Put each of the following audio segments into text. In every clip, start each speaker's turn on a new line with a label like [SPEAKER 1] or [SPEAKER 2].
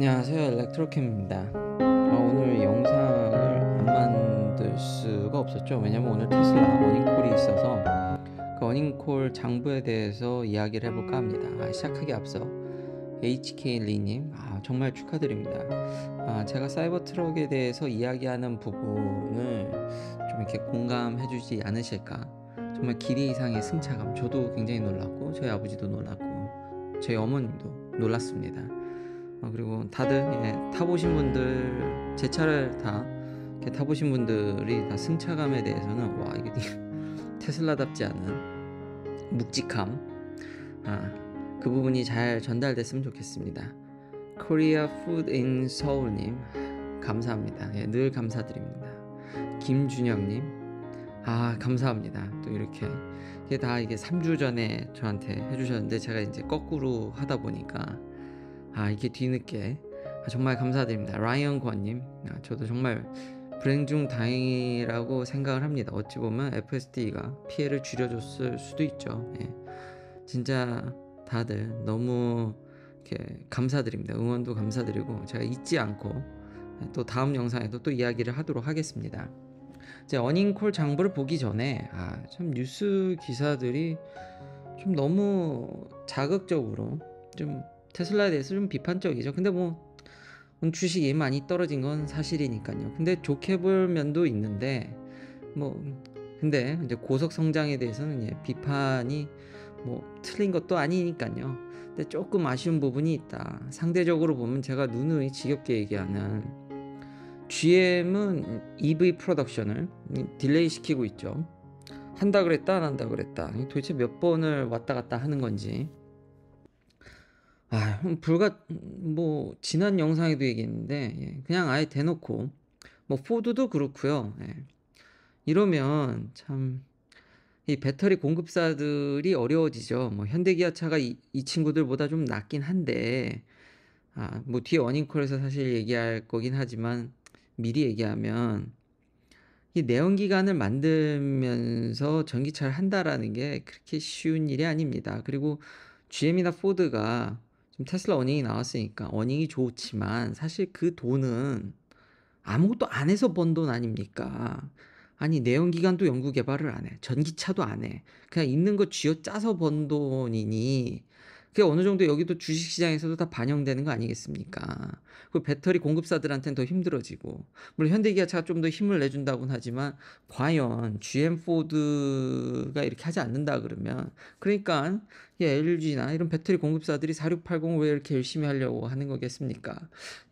[SPEAKER 1] 안녕하세요, 엘렉트로캠입니다. 오늘 영상을 안 만들 수가 없었죠. 왜냐면 오늘 테슬라 어닝콜이 있어서 그 어닝콜 장부에 대해서 이야기를 해볼까 합니다. 시작하기 앞서 HK 리님, 정말 축하드립니다. 제가 사이버 트럭에 대해서 이야기하는 부분을 좀 이렇게 공감해주지 않으실까? 정말 기대 이상의 승차감. 저도 굉장히 놀랐고 저희 아버지도 놀랐고 저희 어머님도 놀랐습니다. 그리고 다들 타보신 분들, 제 차를 다 타보신 분들이 다 승차감에 대해서는 와, 이게 테슬라답지 않은 묵직함, 그 부분이 잘 전달됐으면 좋겠습니다. Korea Food in Seoul님, 감사합니다. 늘 감사드립니다. 김준영님, 감사합니다. 또 이렇게 이게 다 3주 전에 저한테 해주셨는데 제가 이제 거꾸로 하다 보니까 이게 뒤늦게 정말 감사드립니다. 라이언 권님, 저도 정말 불행 중 다행이라고 생각을 합니다. 어찌 보면 FSD가 피해를 줄여줬을 수도 있죠. 진짜 다들 너무 이렇게 감사드립니다. 응원도 감사드리고 제가 잊지 않고 또 다음 영상에도 또 이야기를 하도록 하겠습니다. 이제 어닝콜 장부를 보기 전에 참 뉴스 기사들이 좀 너무 자극적으로 좀 테슬라에 대해서 좀 비판적이죠. 근데 주식이 많이 떨어진 건 사실이니까요. 근데 좋게 볼 면도 있는데 근데 이제 고속 성장에 대해서는 비판이 틀린 것도 아니니까요. 근데 조금 아쉬운 부분이 있다. 상대적으로 보면 제가 누누이 지겹게 얘기하는 GM은 EV 프로덕션을 딜레이 시키고 있죠. 한다 그랬다 안 한다 그랬다. 도대체 몇 번을 왔다 갔다 하는 건지. 지난 영상에도 얘기했는데 그냥 아예 대놓고 포드도 그렇고요. 이러면 참 이 배터리 공급사들이 어려워지죠. 현대기아차가 이 친구들보다 좀 낫긴 한데 뒤에 어닝콜에서 사실 얘기할 거긴 하지만 미리 얘기하면 이 내연기관을 만들면서 전기차를 한다라는 게 그렇게 쉬운 일이 아닙니다. 그리고 GM이나 포드가 지금 테슬라 어닝이 나왔으니까 어닝이 좋지만 사실 그 돈은 아무것도 안 해서 번 돈 아닙니까? 아니, 내연기관도 연구 개발을 안 해. 전기차도 안 해. 그냥 있는 거 쥐어짜서 번 돈이니 그게 어느 정도 여기도 주식시장에서도 다 반영되는 거 아니겠습니까? 그 배터리 공급사들한테는 더 힘들어지고, 물론 현대기아차가 좀 더 힘을 내준다고는 하지만 과연 GM 포드가 이렇게 하지 않는다 그러면, 그러니까 LG나 이런 배터리 공급사들이 4680을 왜 이렇게 열심히 하려고 하는 거겠습니까?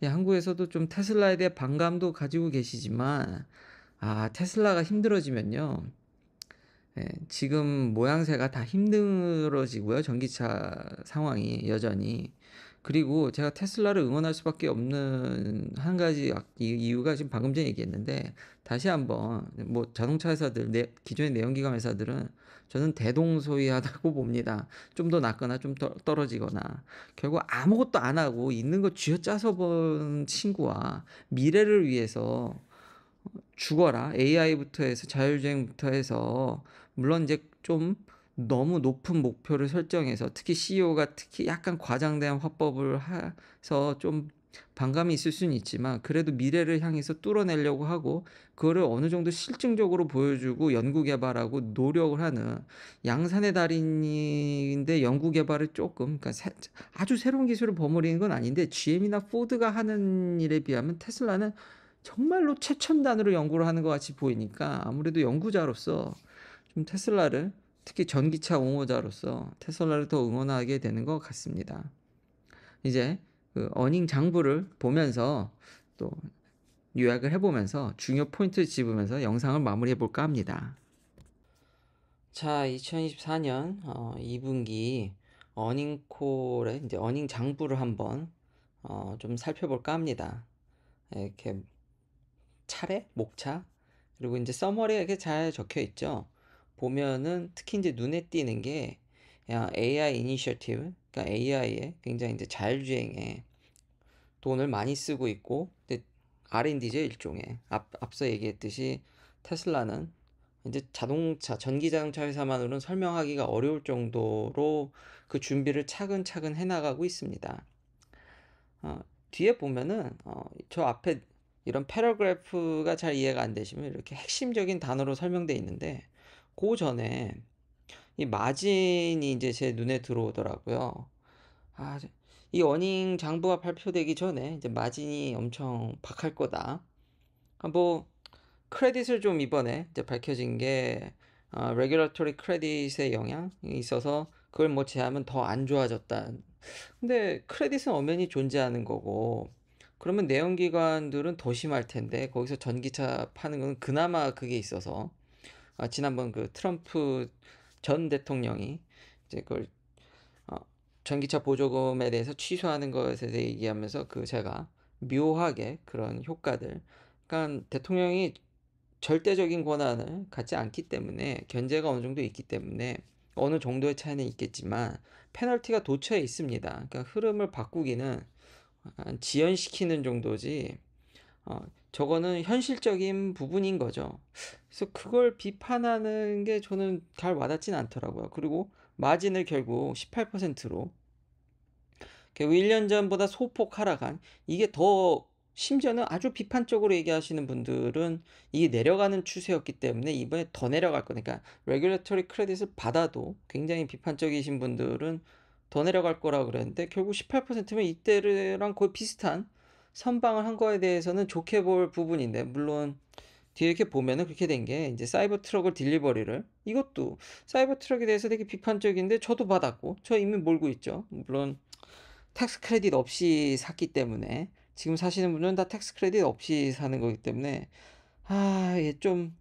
[SPEAKER 1] 한국에서도 좀 테슬라에 대해 반감도 가지고 계시지만 테슬라가 힘들어지면요, 지금 모양새가 다 힘들어지고요. 전기차 상황이 여전히. 그리고 제가 테슬라를 응원할 수밖에 없는 한 가지 이유가 지금 방금 전에 얘기했는데 다시 한번 자동차 회사들, 기존의 내연기관 회사들은 저는 대동소이하다고 봅니다. 좀 더 낫거나 좀 떨어지거나 결국 아무것도 안 하고 있는 거 쥐어짜서 본 친구와 미래를 위해서 죽어라, AI부터 해서 자율주행부터 해서 물론 이제 좀 너무 높은 목표를 설정해서 특히 CEO가 특히 약간 과장된 화법을 해서 좀 반감이 있을 수는 있지만 그래도 미래를 향해서 뚫어내려고 하고 그거를 어느 정도 실증적으로 보여주고 연구개발하고 노력을 하는 양산의 달인인데 연구개발을 조금 그러니까 아주 새로운 기술을 버무리는 건 아닌데 GM이나 포드가 하는 일에 비하면 테슬라는 정말로 최첨단으로 연구를 하는 것 같이 보이니까 아무래도 연구자로서 좀 테슬라를 특히 전기차 옹호자로서 테슬라를 더 응원하게 되는 것 같습니다. 이제 그 어닝 장부를 보면서 또 요약을 해보면서 중요 포인트를 짚으면서 영상을 마무리해 볼까 합니다. 자, 2024년 2분기 어닝콜의 이제 어닝 장부를 한번 좀 살펴볼까 합니다. 이렇게 차례, 목차, 그리고 이제 서머리가 이렇게 잘 적혀 있죠. 보면은 특히 이제 눈에 띄는 게 AI 이니셔티브, 그러니까 AI에 굉장히 이제 자율주행에 돈을 많이 쓰고 있고, 근데 R&D죠, 일종의. 앞서 얘기했듯이 테슬라는 이제 전기 자동차 회사만으로는 설명하기가 어려울 정도로 그 준비를 차근차근 해나가고 있습니다. 뒤에 보면은 저 앞에 이런 패러그래프가 잘 이해가 안 되시면 이렇게 핵심적인 단어로 설명되어 있는데 그 전에 이 마진이 이제 제 눈에 들어오더라고요. 아, 이 어닝 장부가 발표되기 전에 이제 마진이 엄청 박할 거다. 뭐 크레딧을 좀 이번에 이제 밝혀진 게 레귤러토리 크레딧의 영향이 있어서 그걸 뭐 제하면 더 안 좋아졌다. 근데 크레딧은 엄연히 존재하는 거고 그러면 내연기관들은 더 심할 텐데 거기서 전기차 파는 건 그나마 그게 있어서 지난번 그 트럼프 전 대통령이 이제 그걸 어, 전기차 보조금에 대해서 취소하는 것에 대해 얘기하면서 그 제가 묘하게 그런 효과들 그러니까 대통령이 절대적인 권한을 갖지 않기 때문에 견제가 어느 정도 있기 때문에 어느 정도의 차이는 있겠지만 페널티가 도처에 있습니다. 그러니까 흐름을 바꾸기는 지연시키는 정도지 저거는 현실적인 부분인 거죠. 그래서 그걸 비판하는 게 저는 잘 와닿진 않더라고요. 그리고 마진을 결국 18%로 결국 1년 전보다 소폭 하락한 이게 더 심지어는 아주 비판적으로 얘기하시는 분들은 이게 내려가는 추세였기 때문에 이번에 더 내려갈 거니까 레귤레터리 크레딧을 받아도 굉장히 비판적이신 분들은 더 내려갈 거라고 그랬는데 결국 18%면 이때랑 거의 비슷한 선방을 한 거에 대해서는 좋게 볼 부분인데 물론 뒤에 이렇게 보면은 그렇게 된 게 이제 사이버 트럭을 딜리버리를 이것도 사이버 트럭에 대해서 되게 비판적인데 저도 받았고 저 이미 몰고 있죠. 물론 텍스 크레딧 없이 샀기 때문에 지금 사시는 분은 다 텍스 크레딧 없이 사는 거기 때문에 예, 좀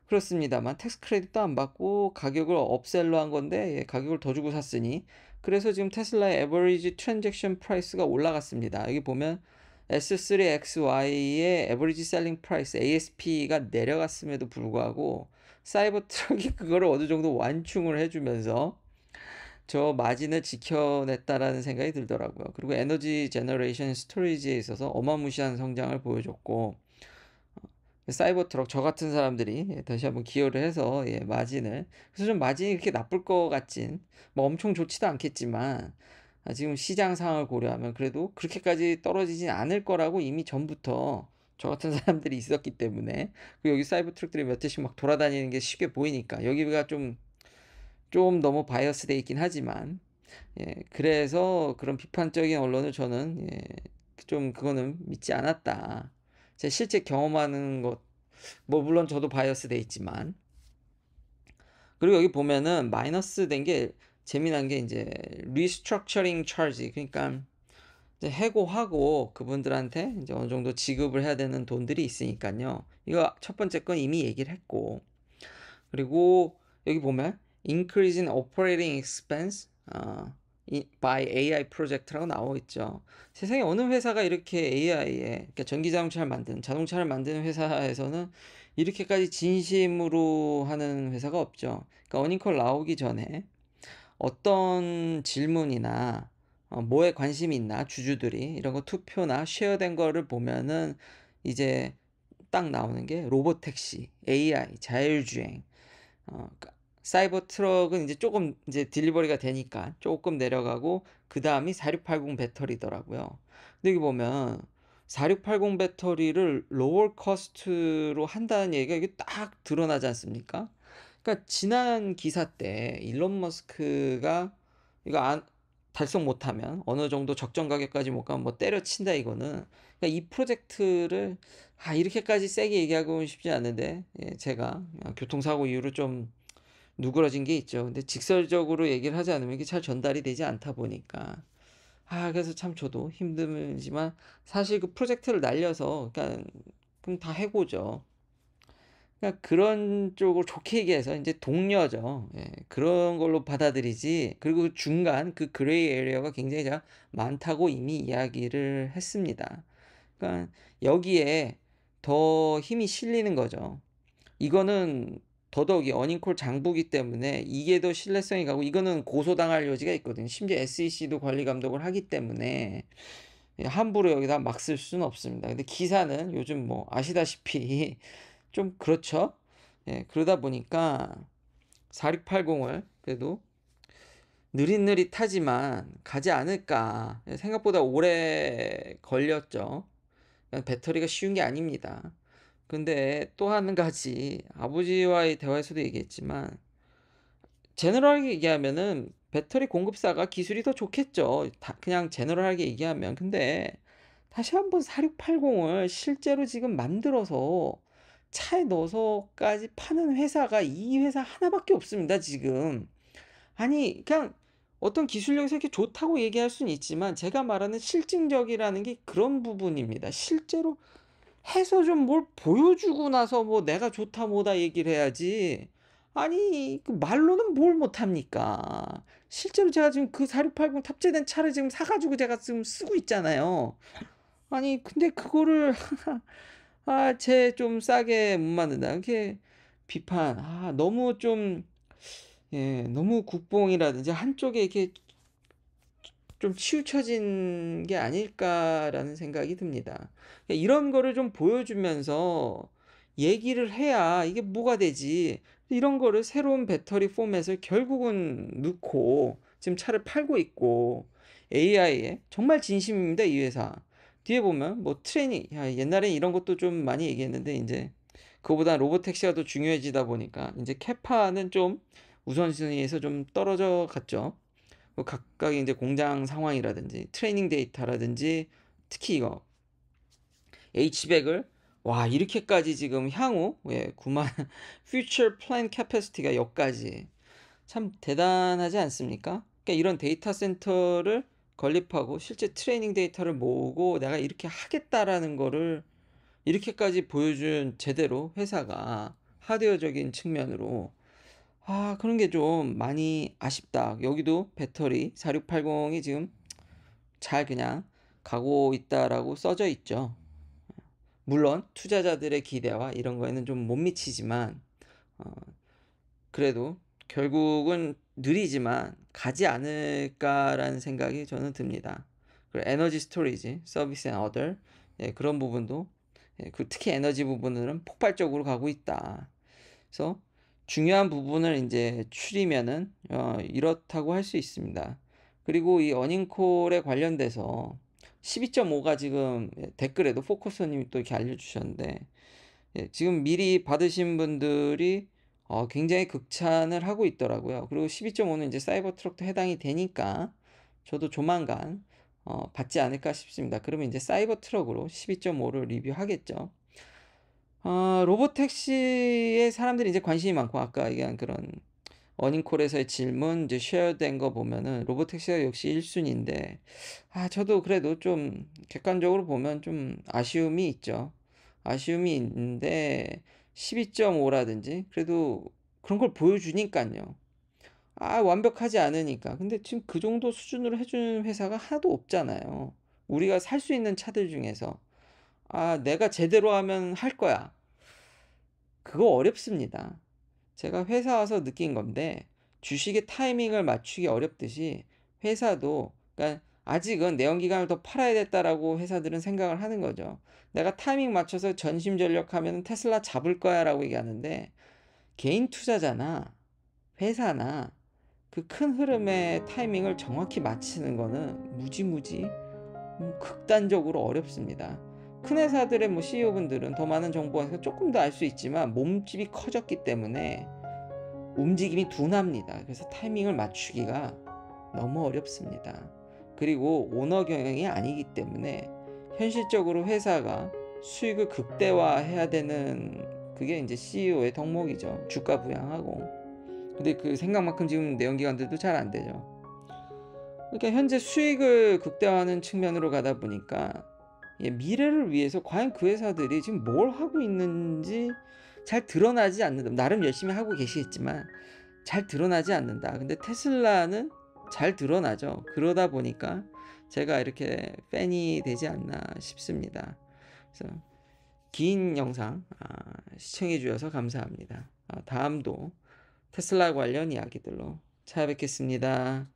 [SPEAKER 1] 그렇습니다만 텍스 크레딧도 안 받고 가격을 업셀로 한 건데 가격을 더 주고 샀으니 그래서 지금 테슬라의 에버리지 트랜잭션 프라이스가 올라갔습니다. 여기 보면 S3XY의 에버리지 셀링 프라이스 ASP가 내려갔음에도 불구하고 사이버 트럭이 그거를 어느 정도 완충을 해주면서 저 마진을 지켜냈다라는 생각이 들더라고요. 그리고 에너지 제너레이션 스토리지에 있어서 어마무시한 성장을 보여줬고 사이버 트럭 저 같은 사람들이 다시 한번 기여를 해서 마진을 그래서 좀 마진이 그렇게 나쁠 것 같진 뭐 엄청 좋지도 않겠지만 지금 시장 상황을 고려하면 그래도 그렇게까지 떨어지진 않을 거라고 이미 전부터 저 같은 사람들이 있었기 때문에 그 여기 사이버 트럭들이 몇 대씩 막 돌아다니는 게 쉽게 보이니까 여기가 좀 너무 바이어스 돼 있긴 하지만 그래서 그런 비판적인 언론을 저는 좀 그거는 믿지 않았다. 제 실제 경험하는 것, 뭐 물론 저도 바이어스 돼 있지만 그리고 여기 보면은 마이너스 된 게 재미난 게 이제 리스트럭처링 차지 그러니까 이제 해고하고 그분들한테 이제 어느 정도 지급을 해야 되는 돈들이 있으니까요. 이거 첫 번째 건 이미 얘기를 했고 그리고 여기 보면 Increase in Operating Expense by AI 프로젝트라고 나와 있죠. 세상에 어느 회사가 이렇게 AI에 그러니까 전기자동차를 만드는 자동차를 만드는 회사에서는 이렇게까지 진심으로 하는 회사가 없죠. 그러니까 어닝콜 나오기 전에 어떤 질문이나 뭐에 관심이 있나 주주들이 이런 거 투표나 쉐어된 거를 보면은 이제 딱 나오는 게 로보택시, AI, 자율주행 그러니까 사이버 트럭은 이제 조금 이제 딜리버리가 되니까 조금 내려가고 그 다음이 4680 배터리더라고요. 근데 여기 보면 4680 배터리를 로월 커스트로 한다는 얘기가 이게 딱 드러나지 않습니까? 그러니까 지난 기사 때 일론 머스크가 이거 달성 못하면 어느 정도 적정 가격까지 못 가면 뭐 때려친다 이거는 그러니까 이 프로젝트를 이렇게까지 세게 얘기하고 싶지 않은데 제가 교통사고 이후로 좀 누그러진 게 있죠. 근데 직설적으로 얘기를 하지 않으면 이게 잘 전달이 되지 않다 보니까 그래서 참 저도 힘들지만 사실 그 프로젝트를 날려서 그러니까 그럼 다 해고죠. 그러니까 그런 쪽으로 좋게 얘기해서 이제 동료죠. 그런 걸로 받아들이지. 그리고 중간 그 그레이 에리어가 굉장히 많다고 이미 이야기를 했습니다. 그러니까 여기에 더 힘이 실리는 거죠. 이거는 더더욱이 어닝콜 장부기 때문에 이게 더 신뢰성이 가고 이거는 고소당할 여지가 있거든요. 심지어 SEC도 관리 감독을 하기 때문에 함부로 여기다 막 쓸 수는 없습니다. 근데 기사는 요즘 뭐 아시다시피 좀 그렇죠. 그러다 보니까 4680을 그래도 느릿느릿하지만 가지 않을까. 생각보다 오래 걸렸죠. 배터리가 쉬운 게 아닙니다. 근데 또 한 가지, 아버지와의 대화에서도 얘기했지만 제너럴하게 얘기하면은 배터리 공급사가 기술이 더 좋겠죠. 그냥 제너럴하게 얘기하면. 근데 다시 한번 4680을 실제로 지금 만들어서 차에 넣어서까지 파는 회사가 이 회사 하나밖에 없습니다, 지금. 아니, 그냥 어떤 기술력에서 이렇게 좋다고 얘기할 수는 있지만 제가 말하는 실증적이라는 게 그런 부분입니다. 실제로 해서 좀 뭘 보여주고 나서 뭐 내가 좋다 뭐다 얘기를 해야지. 아니, 그 말로는 뭘 못합니까? 실제로 제가 지금 그 4680 탑재된 차를 지금 사가지고 제가 지금 쓰고 있잖아요. 아니, 근데 그거를, 쟤 좀 싸게 못 만든다. 이렇게 비판, 너무 좀, 예, 너무 국뽕이라든지 한쪽에 이렇게 좀 치우쳐진 게 아닐까라는 생각이 듭니다. 이런 거를 좀 보여주면서 얘기를 해야 이게 뭐가 되지. 이런 거를 새로운 배터리 포맷을 결국은 넣고 지금 차를 팔고 있고 AI에 정말 진심입니다, 이 회사. 뒤에 보면 뭐 트레이닝, 옛날에 이런 것도 좀 많이 얘기했는데 이제 그거보다 로보택시가 더 중요해지다 보니까 이제 캐파는 좀 우선순위에서 좀 떨어져 갔죠. 각각의 이제 공장 상황이라든지 트레이닝 데이터라든지 특히 이거 H백을 와 이렇게까지 지금 향후 9만 future plan capacity가 여기까지 참 대단하지 않습니까? 그러니까 이런 데이터 센터를 건립하고 실제 트레이닝 데이터를 모으고 내가 이렇게 하겠다라는 거를 이렇게까지 보여준 제대로 회사가 하드웨어적인 측면으로 그런 게 좀 많이 아쉽다. 여기도 배터리 4680이 지금 잘 그냥 가고 있다라고 써져 있죠. 물론 투자자들의 기대와 이런 거에는 좀 못 미치지만 어, 그래도 결국은 느리지만 가지 않을까라는 생각이 저는 듭니다. 그리고 에너지 스토리지, 서비스 앤 어더 그런 부분도 특히 에너지 부분은 폭발적으로 가고 있다. 그래서 중요한 부분을 이제 추리면은 이렇다고 할 수 있습니다. 그리고 이 어닝콜에 관련돼서 12.5가 지금 댓글에도 포커스님이 또 이렇게 알려주셨는데 지금 미리 받으신 분들이 굉장히 극찬을 하고 있더라고요. 그리고 12.5는 이제 사이버 트럭도 해당이 되니까 저도 조만간 받지 않을까 싶습니다. 그러면 이제 사이버 트럭으로 12.5를 리뷰하겠죠. 로보택시에 사람들이 이제 관심이 많고 아까 얘기한 그런 어닝콜에서의 질문 이제 쉐어된 거 보면은 로보택시가 역시 1순위인데 저도 그래도 좀 객관적으로 보면 좀 아쉬움이 있죠. 아쉬움이 있는데 12.5라든지 그래도 그런 걸 보여주니까요. 완벽하지 않으니까. 근데 지금 그 정도 수준으로 해주는 회사가 하나도 없잖아요. 우리가 살 수 있는 차들 중에서 내가 제대로 하면 할 거야. 그거 어렵습니다. 제가 회사 와서 느낀 건데 주식의 타이밍을 맞추기 어렵듯이 회사도 그러니까 아직은 내연기관을 더 팔아야겠다라고 회사들은 생각을 하는 거죠. 내가 타이밍 맞춰서 전심전력하면 테슬라 잡을 거야라고 얘기하는데 개인 투자자나 회사나 그 큰 흐름의 타이밍을 정확히 맞추는 거는 무지무지 극단적으로 어렵습니다. 큰 회사들의 뭐 CEO분들은 더 많은 정보가 조금 더 알 수 있지만 몸집이 커졌기 때문에 움직임이 둔합니다. 그래서 타이밍을 맞추기가 너무 어렵습니다. 그리고 오너 경영이 아니기 때문에 현실적으로 회사가 수익을 극대화해야 되는 그게 이제 CEO의 덕목이죠. 주가 부양하고. 근데 그 생각만큼 지금 내연기관들도 잘 안 되죠. 그러니까 현재 수익을 극대화하는 측면으로 가다 보니까 미래를 위해서 과연 그 회사들이 지금 뭘 하고 있는지 잘 드러나지 않는다. 나름 열심히 하고 계시겠지만 잘 드러나지 않는다. 근데 테슬라는 잘 드러나죠. 그러다 보니까 제가 이렇게 팬이 되지 않나 싶습니다. 그래서 긴 영상 시청해 주셔서 감사합니다. 다음도 테슬라 관련 이야기들로 찾아뵙겠습니다.